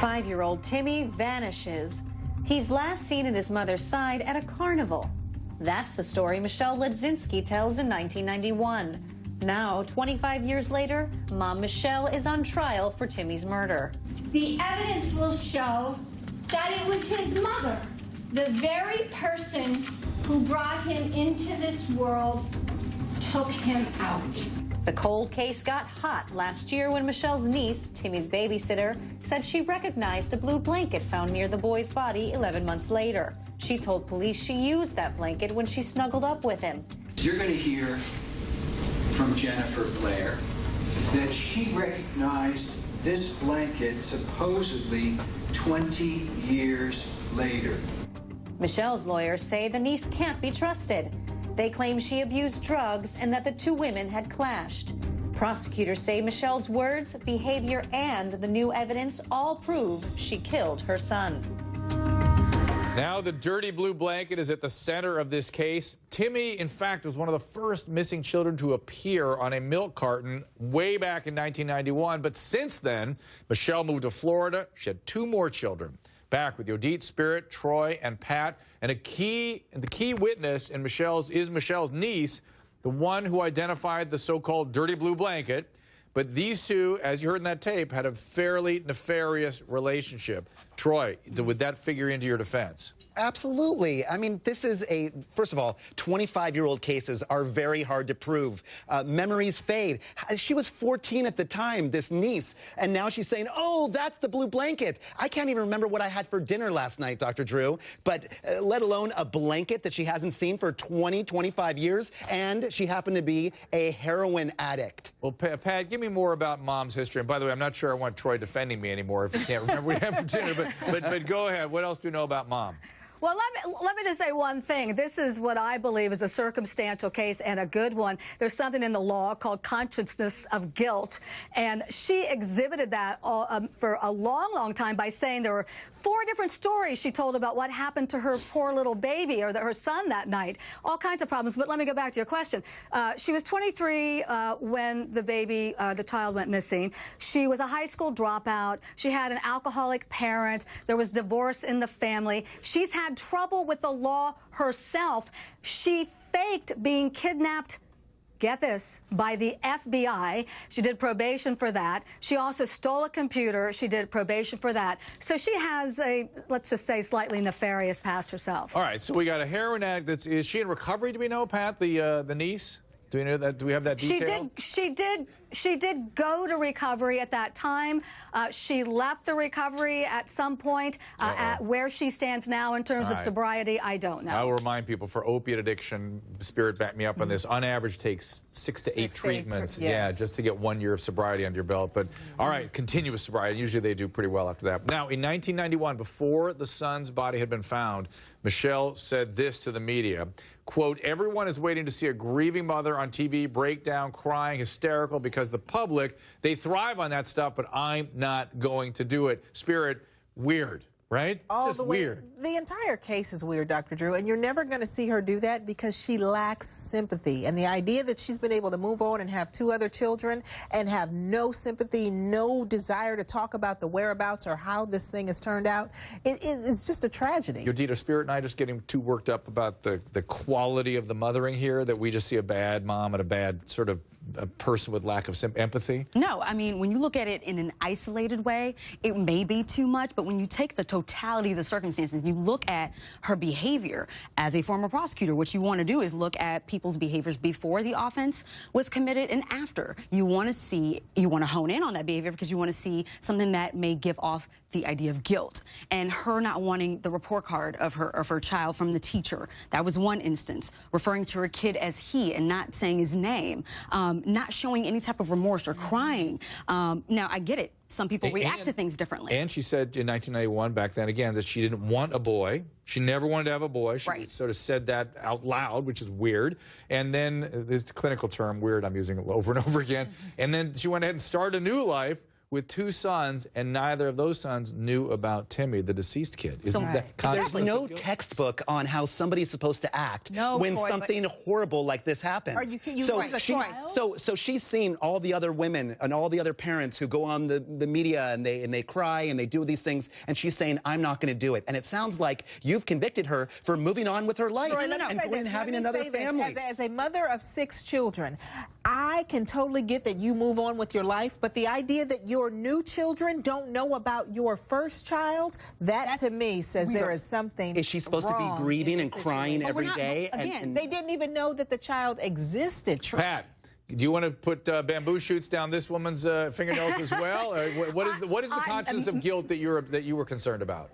5-year-old Timmy vanishes. He's last seen at his mother's side at a carnival. That's the story Michelle Ledzinski tells in 1991. Now, 25 years later, Mom Michelle is on trial for Timmy's murder. The evidence will show that it was his mother, the very person who brought him into this world, took him out. The cold case got hot last year when Michelle's niece, Timmy's babysitter, said she recognized a blue blanket found near the boy's body 11 months later. She told police she used that blanket when she snuggled up with him. You're going to hear from Jennifer Blair that she recognized this blanket supposedly 20 years later. Michelle's lawyers say the niece can't be trusted. They claim she abused drugs and that the two women had clashed. Prosecutors say Michelle's words, behavior, and the new evidence all prove she killed her son. Now the dirty blue blanket is at the center of this case. Timmy, in fact, was one of the first missing children to appear on a milk carton way back in 1991. But since then, Michelle moved to Florida. She had 2 more children. Back with Yodit, Spirit, Troy, and Pat. And the key witness in is Michelle's niece, the one who identified the so-called dirty blue blanket. But these two, as you heard in that tape, had a fairly nefarious relationship. Troy, would that figure into your defense? Absolutely. I mean, this is first of all, 25-year-old cases are very hard to prove. Memories fade. She was 14 at the time, this niece, and now she's saying, oh, that's the blue blanket. I can't even remember what I had for dinner last night, Dr. Drew, but let alone a blanket that she hasn't seen for 20, 25 years, and she happened to be a heroin addict. Well, Pat, give me more about Mom's history. And by the way, I'm not sure I want Troy defending me anymore if you can't remember what we had for dinner, but go ahead. What else do you know about Mom? Well, let me just say one thing. This is what I believe is a circumstantial case and a good one. There's something in the law called consciousness of guilt, and she exhibited that for a long, long time by saying there were 4 different stories she told about what happened to her poor little baby or her son that night. All kinds of problems. But let me go back to your question. She was 23 when the child went missing. She was a high school dropout. She had an alcoholic parent. There was divorce in the family. She's had trouble with the law herself. She faked being kidnapped, get this, by the FBI. She did probation for that. She also stole a computer. She did probation for that. So she has a, let's just say, slightly nefarious past herself. All right, so we got a heroin addict. Is she in recovery, do we know, Pat, the niece? Do we know that? Do we have that detail? She did go to recovery at that time. She left the recovery at some point. At where she stands now in terms of sobriety, I don't know. I will remind people, for opiate addiction, Spirit backed me up on this, on average takes 6 to 8 treatments. Yes. Yeah, just to get 1 year of sobriety under your belt. But all right, continuous sobriety. Usually they do pretty well after that. Now, in 1991, before the son's body had been found, Michelle said this to the media, quote, everyone is waiting to see a grieving mother on TV break down, crying, hysterical, because the public, they thrive on that stuff, but I'm not going to do it. Spirit, weird, right? Just weird. The entire case is weird, Dr. Drew, and you're never going to see her do that because she lacks sympathy. And the idea that she's been able to move on and have 2 other children and have no sympathy, no desire to talk about the whereabouts or how this thing has turned out, it's just a tragedy. Yodit, Spirit and I just getting too worked up about the quality of the mothering here, that we just see a bad mom and a bad sort of a person with lack of empathy? No, I mean, when you look at it in an isolated way, it may be too much, but when you take the totality of the circumstances, you look at her behavior as a former prosecutor, what you want to do is look at people's behaviors before the offense was committed and after. You want to hone in on that behavior because you want to see something that may give off the idea of guilt. And her not wanting the report card of her child from the teacher. That was one instance. Referring to her kid as he and not saying his name. Not showing any type of remorse or crying. Now, I get it. Some people react to things differently. And she said in 1991, back then again, that she didn't want a boy. She never wanted to have a boy. She sort of said that out loud, which is weird. And then this clinical term, weird, I'm using it over and over again. And then she went ahead and started a new life with 2 sons, and neither of those sons knew about Timmy, the deceased kid. Isn't that There's consciousness no of guilt? textbook on how somebody's supposed to act when Troy, something horrible like this happens. So she's seen all the other women and all the other parents who go on the media and they cry and they do these things, and she's saying, I'm not going to do it. And it sounds like you've convicted her for moving on with her life and going and having another family. As a mother of 6 children, I can totally get that you move on with your life, but the idea that your new children don't know about your first child, that to me says there is something Is she supposed to be grieving and crying every day? Again, they didn't even know that the child existed. Pat, do you want to put bamboo shoots down this woman's fingernails as well? Or what is the consciousness of guilt that you were concerned about?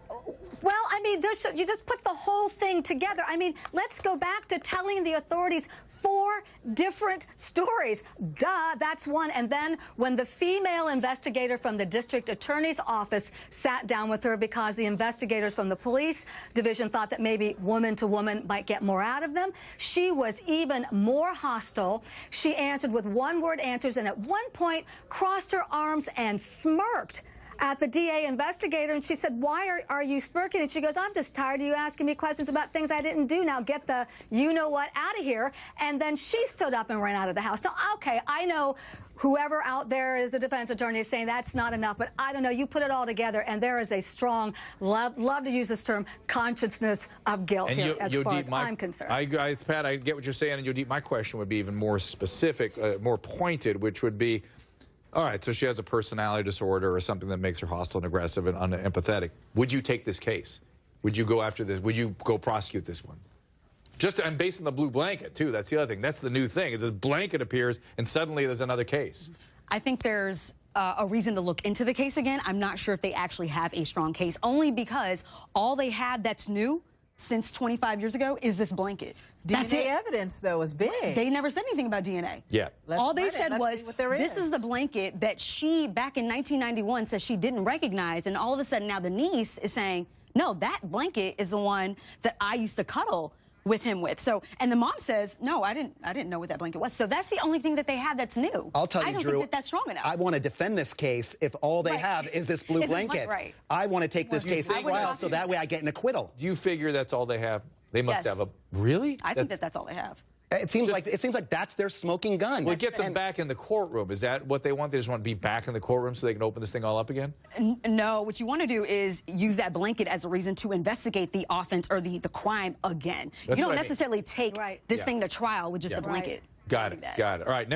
Well, I mean, you just put the whole thing together. I mean, let's go back to telling the authorities 4 different stories. Duh, that's one. And then when the female investigator from the district attorney's office sat down with her because the investigators from the police division thought that maybe woman to woman might get more out of them, she was even more hostile. She answered with one-word answers and at one point crossed her arms and smirked at the DA investigator, and she said, why are you smirking? And she goes, I'm just tired of you asking me questions about things I didn't do. Now get the you-know-what out of here. And then she stood up and ran out of the house. Now, okay, I know whoever out there is the defense attorney is saying that's not enough, but I don't know. You put it all together, and there is a strong, love to use this term, consciousness of guilt here, as far as I'm concerned. Pat, I get what you're saying, and Yodit, my question would be even more specific, more pointed, which would be, all right, so she has a personality disorder or something that makes her hostile and aggressive and unempathetic. Would you take this case? Would you go after this? Would you go prosecute this one? And based on the blue blanket, too. That's the other thing. That's the new thing. Is this blanket appears, and suddenly there's another case. I think there's a reason to look into the case again. I'm not sure if they actually have a strong case, only because all they have that's new since 25 years ago is this blanket. DNA evidence, though, is big. They never said anything about DNA. Yeah. All they said was, this is the blanket that she, back in 1991, said she didn't recognize, and all of a sudden now the niece is saying, no, that blanket is the one that I used to cuddle with him with. So, and the mom says, no, I didn't know what that blanket was. So that's the only thing that they have that's new. I'll tell you, I don't Drew, think that's strong enough. I want to defend this case if all they have is this blue blanket. I want to take this case to trial so that way I get an acquittal. Do you figure that's all they have? They must have a... Really? I think that's all they have. It seems like that's their smoking gun. Well, it gets them back in the courtroom. Is that what they want? They just want to be back in the courtroom so they can open this thing all up again? No, what you want to do is use that blanket as a reason to investigate the offense or the crime again. You don't necessarily take this thing to trial with just a blanket. Got it. Got it. All right. Next